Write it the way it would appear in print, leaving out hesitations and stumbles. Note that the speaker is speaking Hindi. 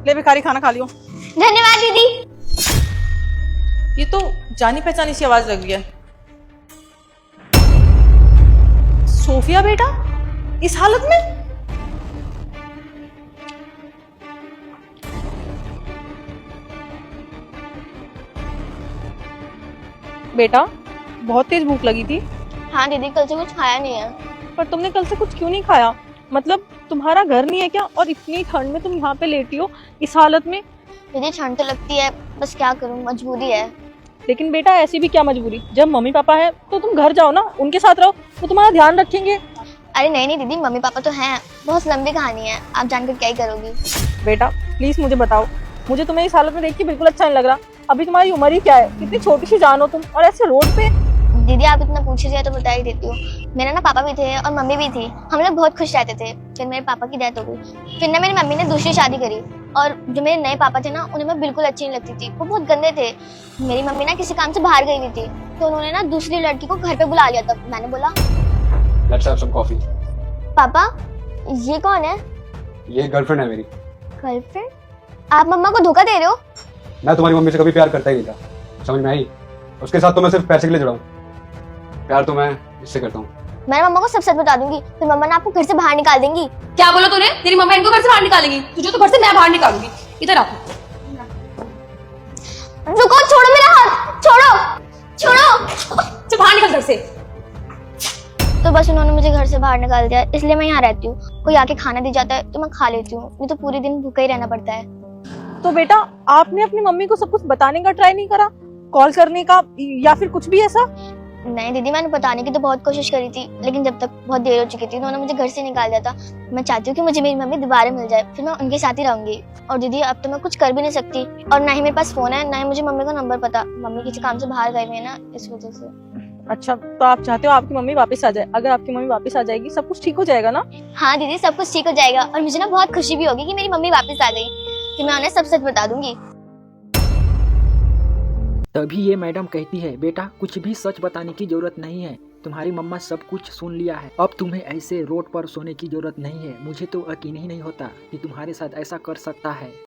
ले भिखारी खाना खा लियो। धन्यवाद दीदी। ये तो जानी पहचानी सी आवाज लग रही है। सोफिया बेटा इस हालत में? बेटा बहुत तेज भूख लगी थी। हाँ दीदी, कल से कुछ खाया नहीं है। पर तुमने कल से कुछ क्यों नहीं खाया? मतलब तुम्हारा घर नहीं है क्या? और इतनी ठंड में तुम यहाँ पे लेटी हो इस हालत में? दीदी ठंड तो लगती है, बस क्या करूँ, मजबूरी है। लेकिन बेटा ऐसी भी क्या मजबूरी, जब मम्मी पापा है तो तुम घर जाओ ना, उनके साथ रहो, वो तुम्हारा ध्यान रखेंगे। अरे नहीं नहीं दीदी, मम्मी पापा तो हैं, बहुत लंबी कहानी है, आप जानकर क्या ही करोगी। बेटा प्लीज मुझे बताओ, मुझे तुम्हें इस हालत में देख के बिल्कुल अच्छा नहीं लग रहा। अभी तुम्हारी उम्र ही क्या है, कितनी छोटी सी जान हो तुम, और ऐसे रोड पे। दीदी आप इतना पूछ रही है तो बता ही देती हूँ। मेरे ना पापा भी थे और मम्मी भी थी, हम लोग बहुत खुश रहते थे। फिर मेरे पापा की डेथ हो गई। फिर ना मेरी मम्मी ने दूसरी शादी करी, और जो मेरे नए पापा थे ना, उन्हें मैं बिल्कुल अच्छी नहीं लगती थी, वो बहुत गंदे थे। मेरी मम्मी ना किसी काम से बाहर गई हुई थी, तो उन्होंने ना दूसरी लड़की को घर पे बुला लिया। तब मैंने बोला, लेट्स हैव सम कॉफी। पापा ये कौन है? ये गर्लफ्रेंड है मेरी। गर्लफ्रेंड? आप मम्मा को धोखा दे रहे हो? मैं तुम्हारी मम्मी से कभी प्यार करता ही नहीं था, समझ में आई? उसके साथ तो मैं सिर्फ पैसे के लिए जुड़ा हूँ। प्यार तो मैं इससे करता हूँ। मैं मम्मा को सब सच बता दूंगी, फिर मम्मा ना आपको घर से बाहर निकाल देंगी। क्या बोला तूने? तेरी मम्मा इनको घर से बाहर निकालेगी, तुझे तो घर से मैं बाहर निकालूंगी। इधर आ। रुको, छोड़ो मेरा हाथ, छोड़ो छोड़ो। चल बाहर निकल घर से। तो बस उन्होंने मुझे घर से बाहर निकाल दिया, इसलिए मैं यहाँ रहती हूँ। कोई आके खाना दे जाता है तो मैं खा लेती हूँ, नहीं तो पूरे दिन भूखा ही रहना पड़ता है। तो बेटा आपने अपनी मम्मी को सब कुछ बताने का ट्राई नहीं करा, कॉल करने का या फिर कुछ भी ऐसा? नहीं दीदी, मैंने बताने की तो बहुत कोशिश करी थी, लेकिन जब तक बहुत देर हो चुकी थी, उन्होंने मुझे घर से निकाल दिया था। मैं चाहती हूँ कि मुझे मेरी मम्मी दोबारा मिल जाए, फिर मैं उनके साथ ही रहूंगी। और दीदी अब तो मैं कुछ कर भी नहीं सकती, और ना ही मेरे पास फोन है, ना ही मुझे मम्मी का नंबर पता। मम्मी किसी काम से बाहर गए हुए हैं ना, इस वजह से। अच्छा तो आप चाहते हो आपकी मम्मी वापस आ जाए? अगर आपकी मम्मी वापस आ जाएगी सब कुछ ठीक हो जाएगा ना? हाँ दीदी, सब कुछ ठीक हो जाएगा, और मुझे ना बहुत खुशी भी होगी कि मेरी मम्मी वापस आ गई। फिर मैं उन्हें सब सच बता दूंगी। तभी ये मैडम कहती है, बेटा कुछ भी सच बताने की जरूरत नहीं है, तुम्हारी मम्मा सब कुछ सुन लिया है, अब तुम्हें ऐसे रोड पर सोने की जरूरत नहीं है। मुझे तो यकीन ही नहीं होता कि तुम्हारे साथ ऐसा कर सकता है।